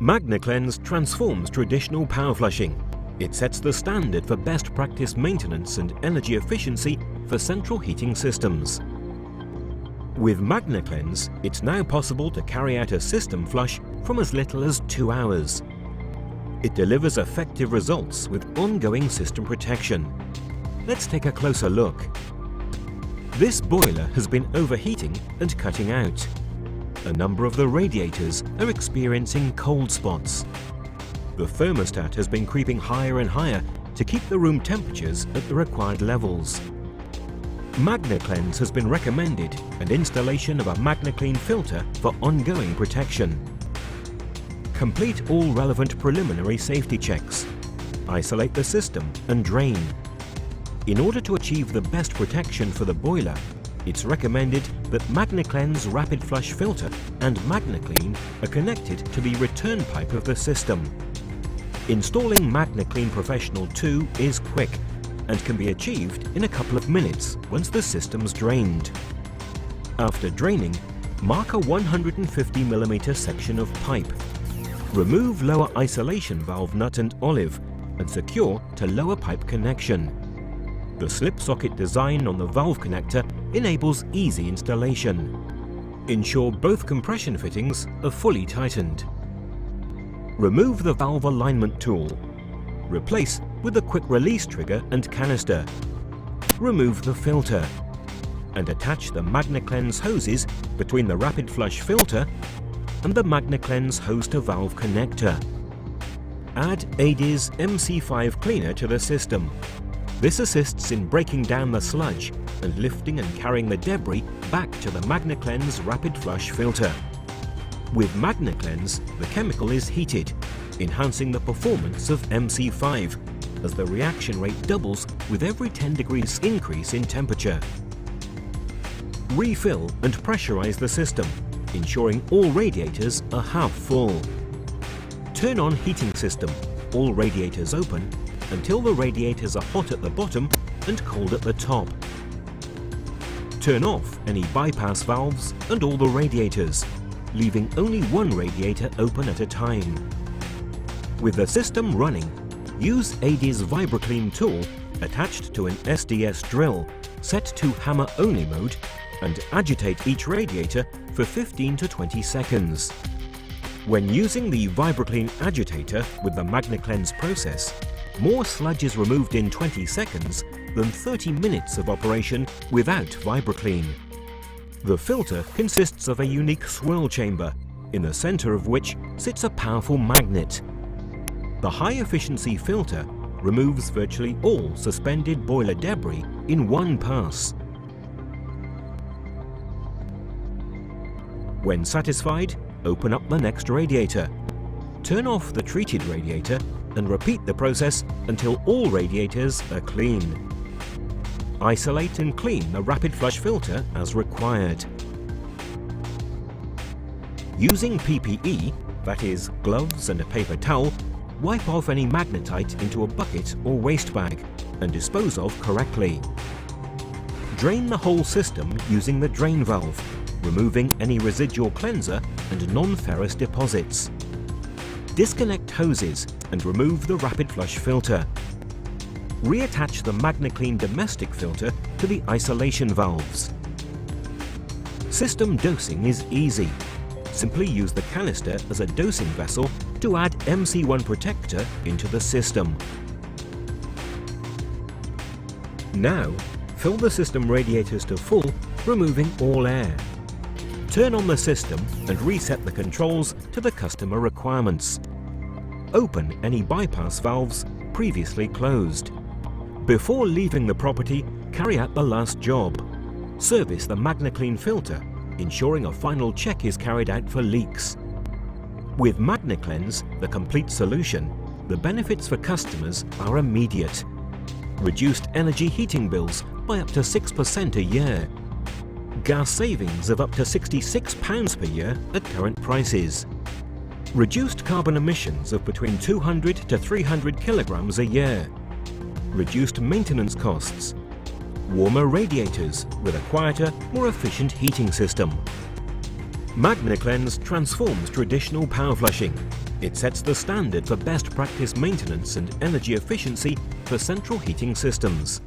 MagnaCleanse transforms traditional power flushing. It sets the standard for best practice maintenance and energy efficiency for central heating systems. With MagnaCleanse, it's now possible to carry out a system flush from as little as 2 hours. It delivers effective results with ongoing system protection. Let's take a closer look. This boiler has been overheating and cutting out. A number of the radiators are experiencing cold spots. The thermostat has been creeping higher and higher to keep the room temperatures at the required levels. MagnaCleanse has been recommended and installation of a MagnaClean filter for ongoing protection. Complete all relevant preliminary safety checks. Isolate the system and drain. In order to achieve the best protection for the boiler, it's recommended that MagnaCleanse Rapid Flush Filter and MagnaClean are connected to the return pipe of the system. Installing MagnaClean Professional 2 is quick and can be achieved in a couple of minutes once the system's drained. After draining, mark a 150mm section of pipe. Remove lower isolation valve nut and olive and secure to lower pipe connection. The slip socket design on the valve connector enables easy installation. Ensure both compression fittings are fully tightened. Remove the valve alignment tool. Replace with the quick release trigger and canister. Remove the filter and attach the MagnaCleanse hoses between the rapid flush filter and the MagnaCleanse hose to valve connector. Add Adey's MC5 cleaner to the system. This assists in breaking down the sludge and lifting and carrying the debris back to the MagnaCleanse Rapid Flush filter. With MagnaCleanse, the chemical is heated, enhancing the performance of MC5 as the reaction rate doubles with every 10 degrees increase in temperature. Refill and pressurize the system, ensuring all radiators are half full. Turn on heating system, all radiators open, until the radiators are hot at the bottom and cold at the top. Turn off any bypass valves and all the radiators, leaving only one radiator open at a time. With the system running, use Adey's VibraClean tool attached to an SDS drill set to hammer-only mode and agitate each radiator for 15 to 20 seconds. When using the VibraClean agitator with the MagnaCleanse process, more sludge is removed in 20 seconds than 30 minutes of operation without VibraClean. The filter consists of a unique swirl chamber, in the center of which sits a powerful magnet. The high-efficiency filter removes virtually all suspended boiler debris in one pass. When satisfied, open up the next radiator. Turn off the treated radiator and repeat the process until all radiators are clean. Isolate and clean the rapid flush filter as required. Using PPE, that is, gloves and a paper towel, wipe off any magnetite into a bucket or waste bag and dispose of correctly. Drain the whole system using the drain valve, removing any residual cleanser and non-ferrous deposits. Disconnect hoses and remove the rapid flush filter. Reattach the MagnaClean domestic filter to the isolation valves. System dosing is easy. Simply use the canister as a dosing vessel to add MC1 protector into the system. Now, fill the system radiators to full, removing all air. Turn on the system and reset the controls to the customer requirements. Open any bypass valves previously closed. Before leaving the property, carry out the last job. Service the MagnaClean filter, ensuring a final check is carried out for leaks. With MagnaCleanse, the complete solution, the benefits for customers are immediate. Reduced energy heating bills by up to 6% a year. Gas savings of up to £66 per year at current prices. Reduced carbon emissions of between 200 to 300 kilograms a year. Reduced maintenance costs. Warmer radiators with a quieter, more efficient heating system. MagnaCleanse transforms traditional power flushing. It sets the standard for best practice maintenance and energy efficiency for central heating systems.